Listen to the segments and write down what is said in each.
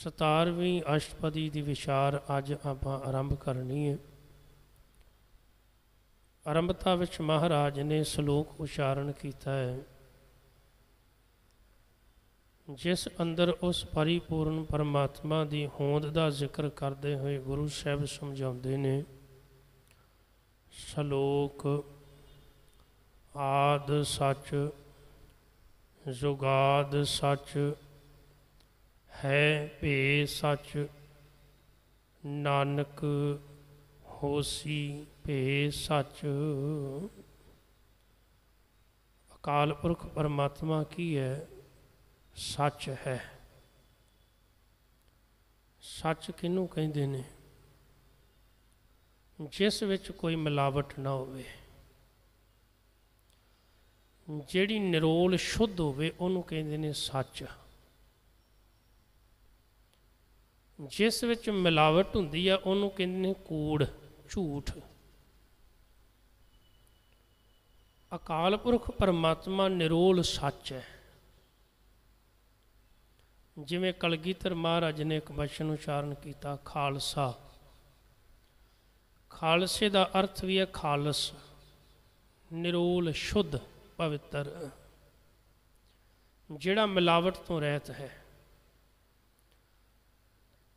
17ਵੀਂ ਅਸ਼ਟਪਦੀ ਦੀ ਵਿਚਾਰ ਅੱਜ ਆਪਾਂ ਆਰੰਭ ਕਰਨੀ ਹੈ। ਆਰੰਭਤਾ ਵਿੱਚ ਮਹਾਰਾਜ ਨੇ ਸ਼ਲੋਕ ਉਚਾਰਨ ਕੀਤਾ ਹੈ, ਜਿਸ ਅੰਦਰ ਉਸ ਪਰਿਪੂਰਨ ਪਰਮਾਤਮਾ ਦੀ ਹੋਂਦ ਦਾ ਜ਼ਿਕਰ ਕਰਦੇ ਹੋਏ ਗੁਰੂ ਸਾਹਿਬ ਸਮਝਾਉਂਦੇ ਨੇ। ਸ਼ਲੋਕ ਆਦ ਸੱਚ ਜੁਗਾਦ ਸੱਚ ਹੈ ਭੇ ਸੱਚ ਨਾਨਕ ਹੋਸੀ ਭੇ ਸੱਚ। ਅਕਾਲ ਪੁਰਖ ਪਰਮਾਤਮਾ ਕੀ ਹੈ? ਸੱਚ ਹੈ। ਸੱਚ ਕਿਹਨੂੰ ਕਹਿੰਦੇ ਨੇ? ਜਿਸ ਵਿੱਚ ਕੋਈ ਮਿਲਾਵਟ ਨਾ ਹੋਵੇ, ਜਿਹੜੀ ਨਿਰੋਲ ਸ਼ੁੱਧ ਹੋਵੇ ਉਹਨੂੰ ਕਹਿੰਦੇ ਨੇ ਸੱਚ। ਜਿਸ ਵਿੱਚ ਮਿਲਾਵਟ ਹੁੰਦੀ ਆ ਉਹਨੂੰ ਕਹਿੰਦੇ ਨੇ ਕੂੜ, ਝੂਠ। ਅਕਾਲ ਪੁਰਖ ਪਰਮਾਤਮਾ ਨਿਰੋਲ ਸੱਚ ਹੈ। ਜਿਵੇਂ ਕਲਗੀਧਰ ਮਹਾਰਾਜ ਨੇ ਇੱਕ ਬਚਨ ਉਚਾਰਨ ਕੀਤਾ, ਖਾਲਸਾ। ਖਾਲਸੇ ਦਾ ਅਰਥ ਵੀ ਹੈ ਖਾਲਸ, ਨਿਰੋਲ ਸ਼ੁੱਧ ਪਵਿੱਤਰ, ਜਿਹੜਾ ਮਿਲਾਵਟ ਤੋਂ ਰਹਿਤ ਹੈ।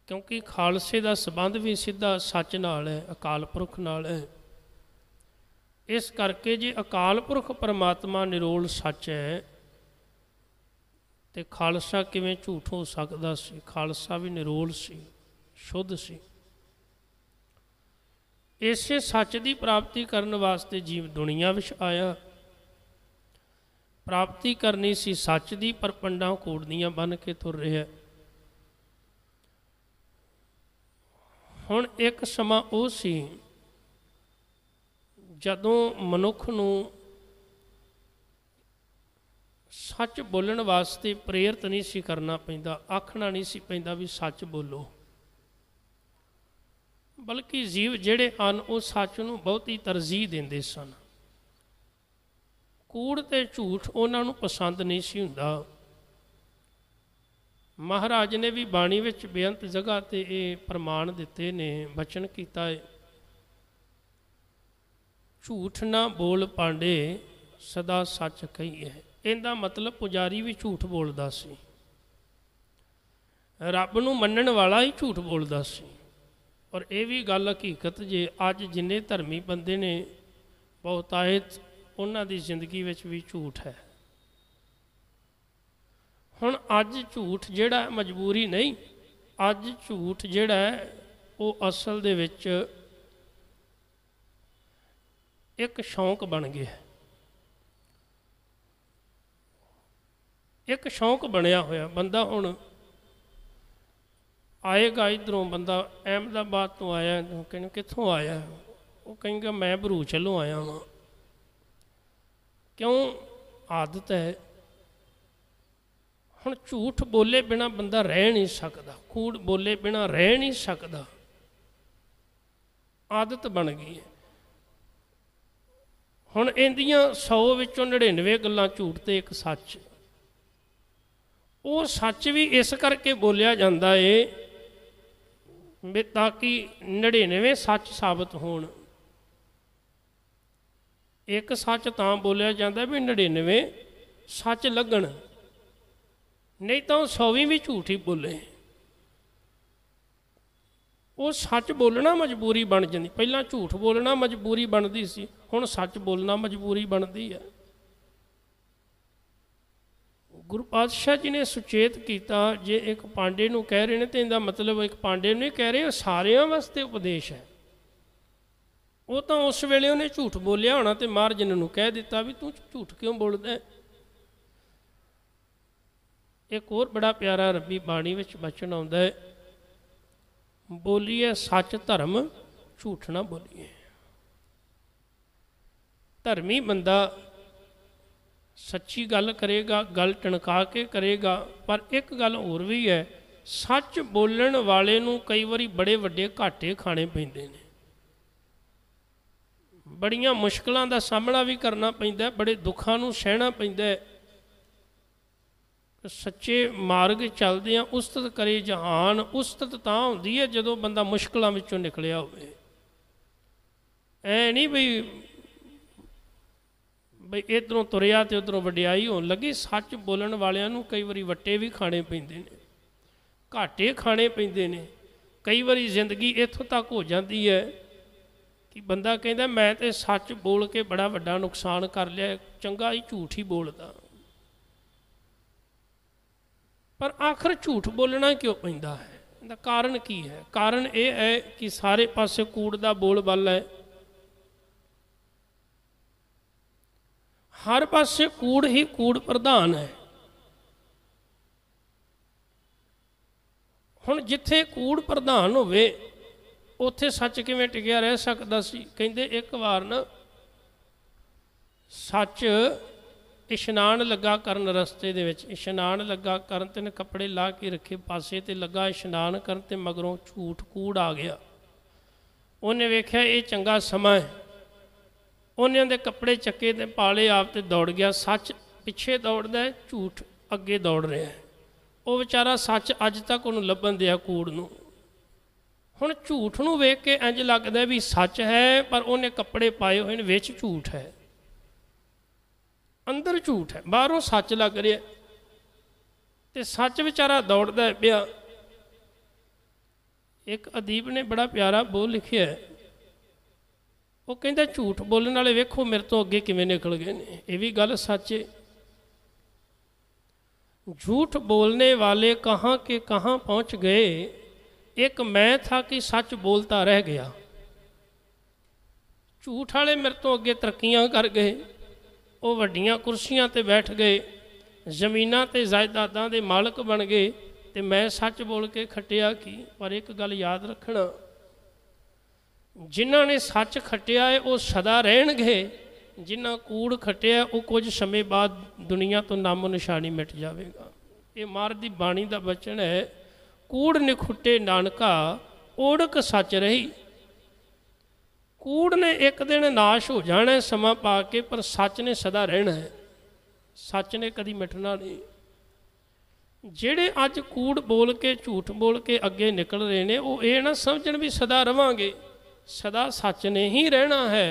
ਕਿਉਂਕਿ ਖਾਲਸੇ ਦਾ ਸੰਬੰਧ ਵੀ ਸਿੱਧਾ ਸੱਚ ਨਾਲ ਹੈ, ਅਕਾਲ ਪੁਰਖ ਨਾਲ ਹੈ। ਇਸ ਕਰਕੇ ਜੇ ਅਕਾਲ ਪੁਰਖ ਪਰਮਾਤਮਾ ਨਿਰੋਲ ਸੱਚ ਹੈ ਤੇ ਖਾਲਸਾ ਕਿਵੇਂ ਝੂਠ ਹੋ ਸਕਦਾ ਸੀ? ਖਾਲਸਾ ਵੀ ਨਿਰੋਲ ਸੀ, ਸ਼ੁੱਧ ਸੀ। ਇਸੇ ਸੱਚ ਦੀ ਪ੍ਰਾਪਤੀ ਕਰਨ ਵਾਸਤੇ ਜੀਵ ਦੁਨੀਆ ਵਿੱਚ ਆਇਆ। ਪ੍ਰਾਪਤੀ ਕਰਨੀ ਸੀ ਸੱਚ ਦੀ, ਪਰ ਪੰਡਾਂ ਕੋੜਦੀਆਂ ਬੰਨ੍ਹ ਕੇ ਤੁਰ ਰਿਹਾ। ਹੁਣ ਇੱਕ ਸਮਾਂ ਉਹ ਸੀ ਜਦੋਂ ਮਨੁੱਖ ਨੂੰ ਸੱਚ ਬੋਲਣ ਵਾਸਤੇ ਪ੍ਰੇਰਿਤ ਨਹੀਂ ਸੀ ਕਰਨਾ ਪੈਂਦਾ, ਆਖਣਾ ਨਹੀਂ ਸੀ ਪੈਂਦਾ ਵੀ ਸੱਚ ਬੋਲੋ, ਬਲਕਿ ਜੀਵ ਜਿਹੜੇ ਹਨ ਉਹ ਸੱਚ ਨੂੰ ਬਹੁਤੀ ਤਰਜੀਹ ਦਿੰਦੇ ਸਨ। ਕੂੜ ਤੇ ਝੂਠ ਉਹਨਾਂ ਨੂੰ ਪਸੰਦ ਨਹੀਂ ਸੀ ਹੁੰਦਾ। ਮਹਾਰਾਜ ਨੇ ਵੀ ਬਾਣੀ ਵਿੱਚ ਬੇਅੰਤ ਜਗ੍ਹਾ 'ਤੇ ਇਹ ਪ੍ਰਮਾਣ ਦਿੱਤੇ ਨੇ, ਬਚਨ ਕੀਤਾ ਹੈ, ਝੂਠ ਨਾ ਬੋਲ ਪਾਂਡੇ ਸਦਾ ਸੱਚ ਕਹੀਏ। ਇਹਦਾ ਮਤਲਬ ਪੁਜਾਰੀ ਵੀ ਝੂਠ ਬੋਲਦਾ ਸੀ, ਰੱਬ ਨੂੰ ਮੰਨਣ ਵਾਲਾ ਹੀ ਝੂਠ ਬੋਲਦਾ ਸੀ। ਔਰ ਇਹ ਵੀ ਗੱਲ ਹਕੀਕਤ, ਜੇ ਅੱਜ ਜਿੰਨੇ ਧਰਮੀ ਬੰਦੇ ਨੇ ਬਹੁਤਾਇਤ ਉਹਨਾਂ ਦੀ ਜ਼ਿੰਦਗੀ ਵਿੱਚ ਵੀ ਝੂਠ ਹੈ। ਹੁਣ ਅੱਜ ਝੂਠ ਜਿਹੜਾ ਮਜਬੂਰੀ ਨਹੀਂ, ਅੱਜ ਝੂਠ ਜਿਹੜਾ ਹੈ ਉਹ ਅਸਲ ਦੇ ਵਿੱਚ ਇੱਕ ਸ਼ੌਂਕ ਬਣ ਗਿਆ, ਇੱਕ ਸ਼ੌਂਕ ਬਣਿਆ ਹੋਇਆ। ਬੰਦਾ ਹੁਣ ਆਏਗਾ ਇੱਧਰੋਂ, ਬੰਦਾ ਅਹਿਮਦਾਬਾਦ ਤੋਂ ਆਇਆ, ਕਹਿੰਦੇ ਕਿੱਥੋਂ ਆਇਆ? ਉਹ ਕਹਿੰਗਾ ਮੈਂ ਭਰੂਚਲੋਂ ਆਇਆ ਵਾਂ। ਕਿਉਂ? ਆਦਤ ਹੈ। ਹੁਣ ਝੂਠ ਬੋਲੇ ਬਿਨਾਂ ਬੰਦਾ ਰਹਿ ਨਹੀਂ ਸਕਦਾ, ਕੂੜ ਬੋਲੇ ਬਿਨਾਂ ਰਹਿ ਨਹੀਂ ਸਕਦਾ, ਆਦਤ ਬਣ ਗਈ ਹੈ। ਹੁਣ ਇਹਦੀਆਂ 100 ਵਿੱਚੋਂ 99 ਗੱਲਾਂ ਝੂਠ ਤੇ ਇੱਕ ਸੱਚ। ਉਹ ਸੱਚ ਵੀ ਇਸ ਕਰਕੇ ਬੋਲਿਆ ਜਾਂਦਾ ਏ ਵੀ ਤਾਂ ਕਿ 99 ਸੱਚ ਸਾਬਤ ਹੋਣ। ਇੱਕ ਸੱਚ ਤਾਂ ਬੋਲਿਆ ਜਾਂਦਾ ਵੀ 99 ਸੱਚ ਲੱਗਣ, ਨਹੀਂ ਤਾਂ ਉਹ 100ਵੀਂ ਵੀ ਝੂਠ ਹੀ ਬੋਲੇ। ਉਹ ਸੱਚ ਬੋਲਣਾ ਮਜਬੂਰੀ ਬਣ ਜਾਂਦੀ। ਪਹਿਲਾਂ ਝੂਠ ਬੋਲਣਾ ਮਜਬੂਰੀ ਬਣਦੀ ਸੀ, ਹੁਣ ਸੱਚ ਬੋਲਣਾ ਮਜਬੂਰੀ ਬਣਦੀ ਹੈ। ਗੁਰੂ ਪਾਤਸ਼ਾਹ ਜੀ ਨੇ ਸੁਚੇਤ ਕੀਤਾ, ਜੇ ਇੱਕ ਪਾਂਡੇ ਨੂੰ ਕਹਿ ਰਹੇ ਨੇ ਤਾਂ ਇਹਦਾ ਮਤਲਬ ਇੱਕ ਪਾਂਡੇ ਨੂੰ ਨਹੀਂ ਕਹਿ ਰਹੇ, ਉਹ ਸਾਰਿਆਂ ਵਾਸਤੇ ਉਪਦੇਸ਼ ਹੈ। ਉਹ ਤਾਂ ਉਸ ਵੇਲੇ ਉਹਨੇ ਝੂਠ ਬੋਲਿਆ ਹੋਣਾ ਤੇ ਮਹਾਰਾਜ ਨੇ ਨੂੰ ਕਹਿ ਦਿੱਤਾ ਵੀ ਤੂੰ ਝੂਠ ਕਿਉਂ ਬੋਲਦਾ। ਇੱਕ ਹੋਰ ਬੜਾ ਪਿਆਰਾ ਰੱਬੀ ਬਾਣੀ ਵਿੱਚ ਬਚਨ ਆਉਂਦਾ ਹੈ, ਬੋਲੀਏ ਸੱਚ ਧਰਮ ਝੂਠ ਨਾ ਬੋਲੀਏ। ਧਰਮੀ ਬੰਦਾ ਸੱਚੀ ਗੱਲ ਕਰੇਗਾ, ਗੱਲ ਟਣਕਾ ਕੇ ਕਰੇਗਾ। ਪਰ ਇੱਕ ਗੱਲ ਹੋਰ ਵੀ ਹੈ, ਸੱਚ ਬੋਲਣ ਵਾਲੇ ਨੂੰ ਕਈ ਵਾਰੀ ਬੜੇ ਵੱਡੇ ਘਾਟੇ ਖਾਣੇ ਪੈਂਦੇ ਨੇ, ਬੜੀਆਂ ਮੁਸ਼ਕਲਾਂ ਦਾ ਸਾਹਮਣਾ ਵੀ ਕਰਨਾ ਪੈਂਦਾ, ਬੜੇ ਦੁੱਖਾਂ ਨੂੰ ਸਹਿਣਾ ਪੈਂਦਾ। सच्चे मार्ग चलदे उस्तत करे जहान। उस्तत तां हुंदी है जदों बंदा मुश्किलों विचों निकलिया होवे। ऐ नहीं बई बई इधरों तुरिया तो उधरों वडियाई होण लगी। सच बोलण वालियां नूं कई वारी वट्टे भी खाने पैंदे ने, घाटे खाने पैंदे ने। कई वारी जिंदगी इत्थों तक हो जाती है कि बंदा कहता मैं तो सच बोल के बड़ा वड्डा नुकसान कर लिया, चंगा ही झूठ ही बोलदा। पर आखिर झूठ बोलना क्यों पैंदा है? इहदा कारण की है? कारण ये है कि सारे पासे कूड़ दा बोलबाला है। हर पासे कूड़ ही कूड़ प्रधान है। हुण जिथे कूड़ प्रधान होवे उत्थे सच किवें टिकिया रह सकदा सी? कहंदे एक बार ना सच इशनान लगा करन, रस्ते दे विच इशनान लगा करन ते कपड़े ला के रखे पासे ते लगा इशनान करन ते मगरों झूठ कूड़ आ गया। उन्हें वेख्या ये चंगा समा है, उन्हें दे कपड़े चक्के ते पाले आप ते दौड़ गया। सच पिछे दौड़दा है, झूठ अगे दौड़ रहा है। वो बेचारा सच अज तक उन्होंने लभन दिया कूड़ नूं। हुण झूठ नूं वेख के इंज लगदा भी सच है, पर उन्हें कपड़े पाए हुए विच झूठ है, अंदर झूठ है, बाहरों सच लग रहा। तो सच बेचारा दौड़दा पिया। एक अदीब ने बड़ा प्यारा बोल लिखिया है, वो कहता झूठ बोलने वाले वेखो मेरे तो अगे किवें निकल गए ने। ये भी गल सच है। झूठ बोलने वाले कहाँ के कहाँ पहुँच गए। एक मैं था कि सच बोलता रह गया। झूठ वाले मेरे तो अगे तरक्कियां कर गए, वो वड्डियां कुर्सियां ते बैठ गए, जमीनां ते जायदादां दे मालक बन गए, ते मैं सच बोल के खटिया की। पर एक गल याद रखना, जिन्हां ने सच खटिया है वो सदा रहणगे, जिन्हां कूड़ खटिया वो कुछ समय बाद दुनिया तो नामो निशानी मिट जाएगा। ये महाराज दी बाणी दा बचन है, कूड़ निखुटे नानका ओढ़क सच रही। कूड़ ने एक दिन नाश हो जाना है समा पा के, पर सच ने सदा रहना है। सच ने कभी मिटना नहीं। जेड़े अज कूड़ बोल के झूठ बोल के अगे निकल रहे हैं, वो ये ना समझण भी सदा रवांगे। सदा सच ने ही रहना है।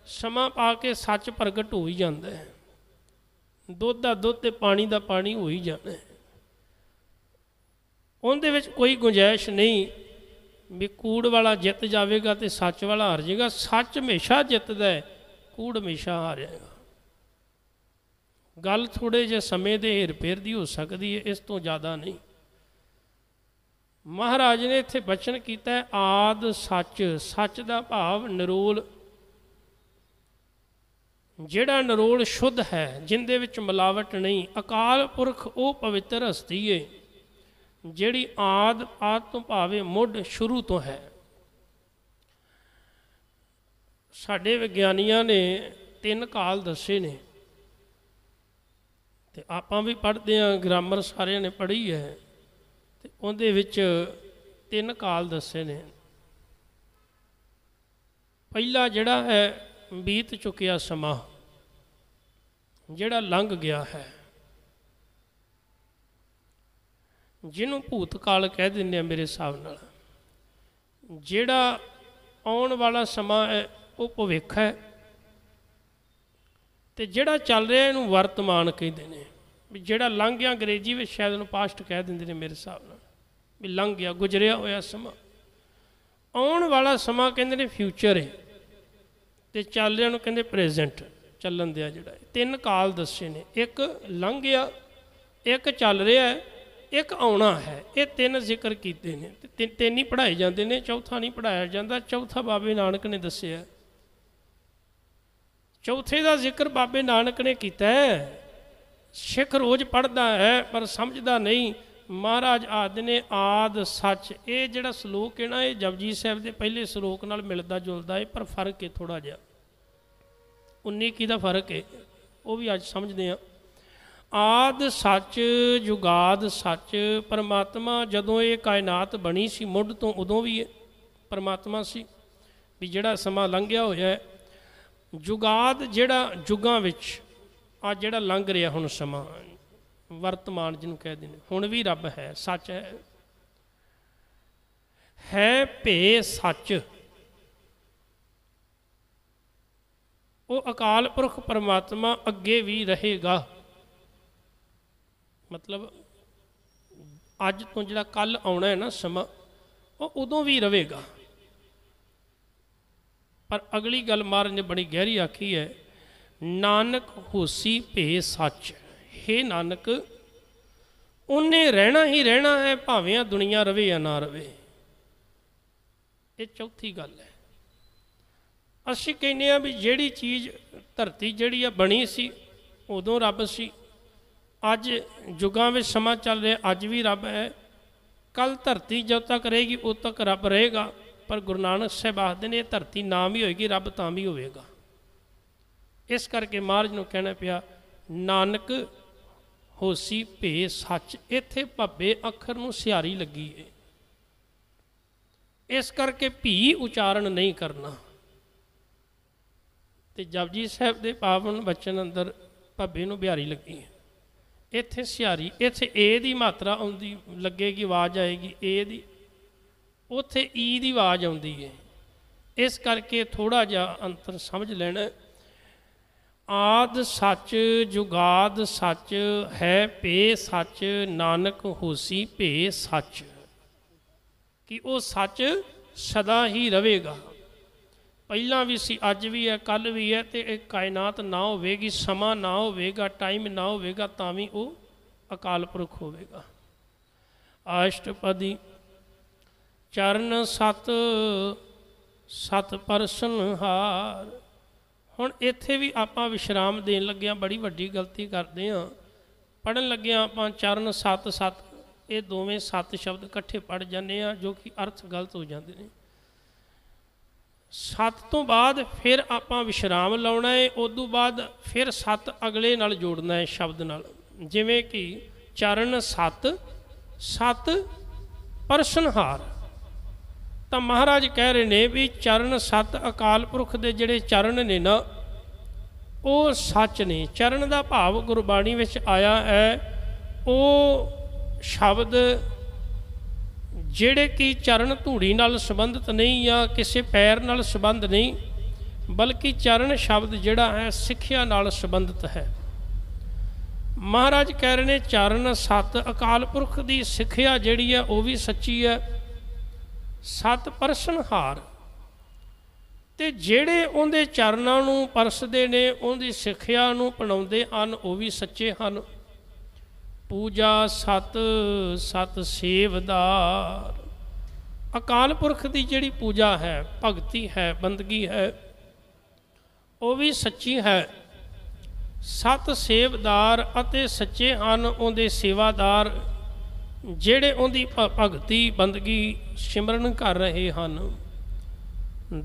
समा पा के सच प्रगट हो ही जाता है। दुध का दुध ते पानी का पानी हो ही जाना है। उनदे विच कोई गुंजाइश नहीं भी कूड़ वाला जित जाएगा तो सच वाला हार जाएगा। सच हमेशा जितदा है, कूड़ हमेशा हारेगा। गल थोड़े जे समय दे हेर फेर दी हो सकती है, इस तो ज़्यादा नहीं। महाराज ने इत्थे बचन किया है, आद सच। सच का भाव निरोल, जिहड़ा निरोल शुद्ध है, जिंदे विच मिलावट नहीं। अकाल पुरख वो पवित्र हस्ती है जिहड़ी आद तो भावे मुढ़ शुरू तो है। साडे विग्यानियां ने 3 काल दसे ने, ते आपां भी पढ़ते हैं, ग्रामर सारे ने पढ़ी है। ते उहदे विच 3 काल दसे ने। पहला जिहड़ा है बीत चुकिया समा, जिहड़ा लंघ गया है, जिन्हों भूतकाल कह देंगे मेरे हिसाब नाल। जिहड़ा आउण वाला समा है वो भविख है, तो जिहड़ा चल रहा है इहनूं वर्तमान कहते हैं। भी जिहड़ा लंघ गया, अंग्रेजी में शायद उन्होंने पास्ट कह देंगे ने मेरे हिसाब नाल, भी लंघ गया, गुजरिया होया समा। आउण वाला समा कहते हैं फ्यूचर है, तो चल रहा उन्होंने कहते प्रेजेंट, चलन दिया। जिहड़ा 3 काल दसे ने, एक लंघ गया, एक चल रहा है, एक आउणा है। ये 3 जिक्र किए हैं। 3 ही पढ़ाए जाते हैं, चौथा नहीं पढ़ाया जाता। चौथा बाबे नानक ने दसिया। चौथे का जिक्र बाबे नानक ने किया है। सिख रोज़ पढ़ता है पर समझदा नहीं। महाराज आदि ने आद सच। ये जिहड़ा सलोक है ना, ये जपजी साहिब के पहले सलोक नाल मिलता जुलता है, पर फर्क है थोड़ा जिहा। 19 का फर्क है, वो भी अज समझते हैं। आद सच जुगाद सच। परमात्मा जदों ये कायनात बनी सी, मुढ़ तो उदों भी परमात्मा सी, भी जिहड़ा समा लंघिया होया है। जुगाद जिहड़ा जुगां विच आ जिहड़ा लंघ रिहा हुण समा, वर्तमान जिन्हों कहते हैं, हुण भी रब है, सच है भे सच। वो अकाल पुरख परमात्मा अगे भी रहेगा, मतलब अज तो जो कल आना है ना समा, वो उदों भी रहेगा। पर अगली गल महाराज ने बड़ी गहरी आखी है, नानक होसी भे सच। हे नानक, उन्हें रहना ही रहना है, भावें दुनिया रवे या ना रवे। ये चौथी गल है। असीं कहने भी जिहड़ी चीज़ धरती जिहड़ी है बनी सी उदों रब सी, अज जुगां में समा चल रहा, अज भी रब है, कल धरती जब तक रहेगी उद तक रब रहेगा। पर गुरु नानक साहब आखदे ने धरती ना भी होएगी रब तां भी होवेगा। इस करके महाराज नूं कहना पिया नानक होसी भे सच। इत्थे भब्बे अखर नूं सिहारी लगी है, इस करके भी उचारण नहीं करना। तो जपजी साहब के पावन बचन अंदर भब्बे नूं बिहारी लगी है, इत्थे सिहारी, इत्थे ए दी मात्रा आउंदी लगेगी, आवाज़ आएगी ए दी, उत्थे ई दी आवाज़ आउंदी है। इस करके थोड़ा जा अंतर समझ लेना। आद सच जुगाद सच है भे सच, नानक होसी भे सच। कि वो सच सदा ही रहेगा, पहला भी सी अज भी है कल भी है। तो एक कायनात ना होवेगी, समा ना होवेगा, टाइम ना होवेगा, तां भी वो अकाल पुरख होवेगा। अष्टपदी चरण सत सत परसनहार। हुण इत्थे भी आपां विश्राम देन लग्या बड़ी वड्डी गलती करते हैं। पढ़न लगे आपां चरण सत सत, ये दोवें सत शब्द इकट्ठे पढ़ जाने, जो कि अर्थ गलत हो जाते हैं। सत तो बाद फिर आपां विश्राम लाउणा है, उदों बाद फिर सत अगले नाल जोड़ना है शब्द नाल। जिवें कि चरण सत सत परसनहार। तो महाराज कह रहे ने भी चरण सत अकाल पुरख के जिहड़े चरण ने ना, वो सच ने। चरण का भाव गुरबाणी में आया है, वो शब्द जिहड़े कि चरण धूड़ी नाल संबंधित नहीं, या किसी पैर नाल संबंध नहीं, बल्कि चरण शब्द जिहड़ा है सिक्ख्या नाल संबंधित है। महाराज कह रहे ने चरण सत अकाल पुरख की सिक्ख्या जिहड़ी है वो भी सच्ची है, सत परसनहार। ते जिहड़े उहदे चरनां नूं परसदे ने, उहदी सिक्ख्या नूं अपनाउंदे हन, वो भी सच्चे हन। पूजा सत सत सेवदार। अकाल पुरख की जिहड़ी पूजा है, भगती है, बंदगी है, वो भी सच्ची है। सत सेवदार अते सच्चे हन उहदे सेवादार, जिहड़े उहदी भगती बंदगी सिमरन कर रहे हैं।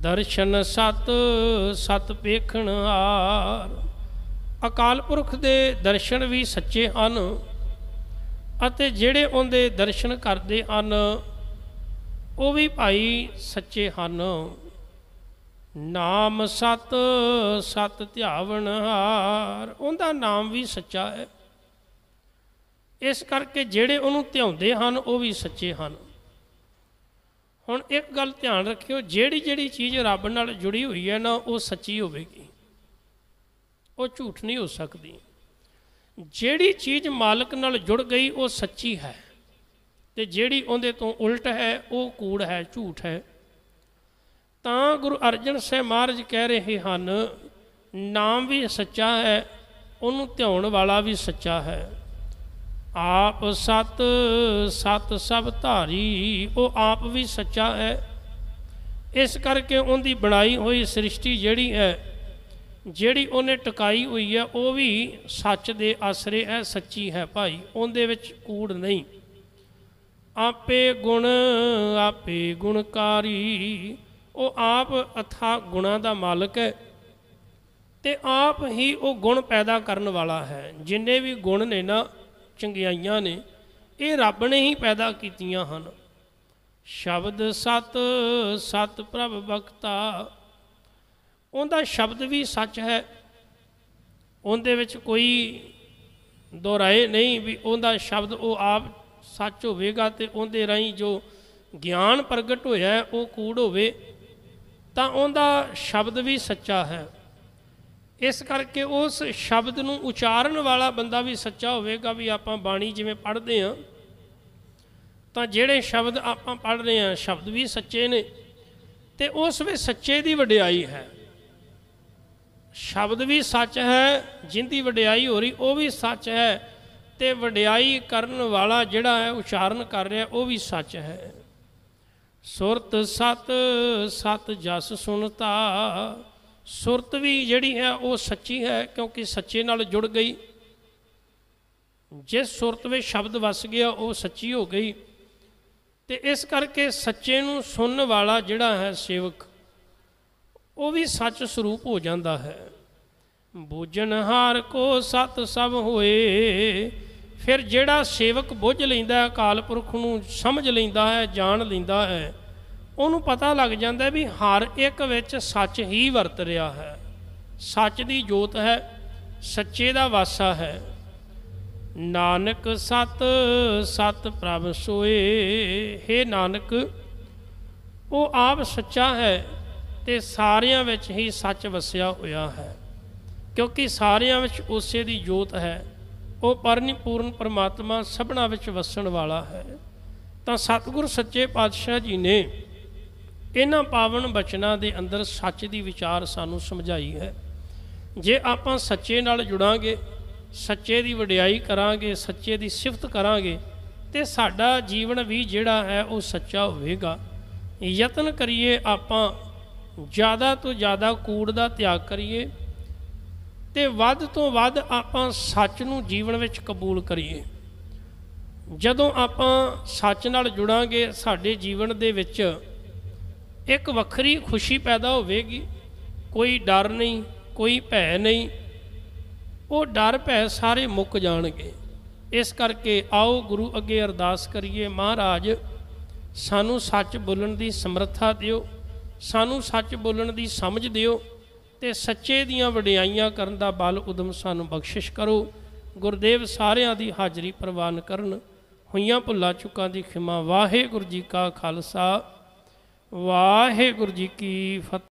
दर्शन सत सत वेखण हार। अकाल पुरख दे दर्शन भी सच्चे हैं, अते जिहड़े उहदे दर्शन करते हैं वो भी भाई सच्चे हैं। नाम सत सत ध्यावण हार। उनका नाम भी सच्चा है, इस करके जिहड़े उन्होंने ध्याउंदे हन वो भी सच्चे हैं। हुण एक गल ध्यान रखियो, जिहड़ी जिहड़ी चीज़ रब नाल जुड़ी हुई है ना, वो सच्ची होवेगी, वो झूठ नहीं हो सकती। जिहड़ी चीज़ मालक नाल जुड़ गई वो सच्ची है, ते जिहड़ी उहदे तो उल्ट है वो कूड़ है, झूठ है। तां गुरु अर्जन साहब महाराज कह रहे हैं नाम भी सच्चा है, उन्होंने ध्याउण वाला भी सच्चा है। आप सत सत सब धारी, वो आप भी सच्चा है। इस करके उनकी बनाई हुई सृष्टि जिहड़ी है, जिहड़ी उन्हें टकाई हुई है, वो भी सच दे आसरे है, सच्ची है भाई, उनदे विच कूड़ नहीं। आपे गुणकारी, वो आप अथा गुणा का मालक है, ते आप ही वो गुण पैदा करने वाला है। जिन्ने भी गुण ने ना, चंगियाइयां ने, ये रब ने ही पैदा कीतियां हन। शब्द सत सत प्रभ बख्ता। उनका शब्द भी सच है, उनदे विच कोई दोहराए नहीं भी उनका शब्द वो आप सच होवेगा तो उनके राही जो ज्ञान प्रगट होया वो कूड़ होवे तां उनका शब्द भी सच्चा है। इस करके उस शब्द नूं उचारण वाला बंदा भी सच्चा होवेगा। भी आपां बाणी जिवें पढ़दे हां तां जिहड़े शब्द आपां पढ़ रहे हैं शब्द भी सच्चे ने ते उस वे सच्चे दी वडियाई है। शब्द भी सच है जिंदी वडियाई हो रही वो भी सच है ते वडियाई करन वाला जिहड़ा है उचारण कर रहा वो भी सच है। सुरत सत सत जस सुनता, सुरत भी जिहड़ी है वो सच्ची है क्योंकि सच्चे नाल जुड़ गई। जिस सुरत में शब्द वस गया वो सच्ची हो गई ते इस करके सच्चे नूं सुनन वाला जिहड़ा है सेवक वो भी सच स्वरूप हो जाता है। बूझनहार को सत सब होए, फिर जिहड़ा सेवक बुझ लैंदा है अकाल पुरख नूं समझ लैंदा है जान लैंदा है उन्होंने पता लग जाता है भी हर एक विच सच ही वरत रहा है। सच दी जोत है, सच्चे दा वासा है। नानक सत सत प्रभ सोए, हे नानक वो आप सच्चा है ते सारियां विच ही सच वसिया होया है क्योंकि सारियां विच उसे दी जोत है। वो परनिपूर्ण परमात्मा सबना विच वसन वाला है। तो सतगुर सच्चे पातशाह जी ने इन्हां पावन बचनां दे अंदर सच दी विचार सानू समझाई है। जे आपां सच्चे नाल जुड़ांगे, सच्चे दी वडियाई करांगे, सच्चे दी सिफत करांगे ते साडा जीवन भी जिहड़ा है वो सच्चा होवेगा। यतन करिए आपां ज़्यादा तो ज़्यादा कूड़ दा त्याग करिए ते वध तो वध आपां सच नूं जीवन विच कबूल करिए। जदों आपां सच नाल जुड़ांगे साडे जीवन दे विच एक वखरी खुशी पैदा होवेगी। कोई डर नहीं, कोई भै नहीं, वो डर भै सारे मुक जाणगे। इस करके आओ गुरु अगे अरदास करिए, महाराज सानू सच बोलण दी समर्था दिओ, सानू सच बोलण दी समझ दिओ ते सच्चे दियां वडियाइयां करन दा बल उदम सानू बख्शिश करो। गुरदेव सारियां दी हाज़री प्रवान करन। होइयां भुल्लां चुकां दी खिमा। वाहिगुरू जी का खालसा, वाहिगुरू जी की फतेह।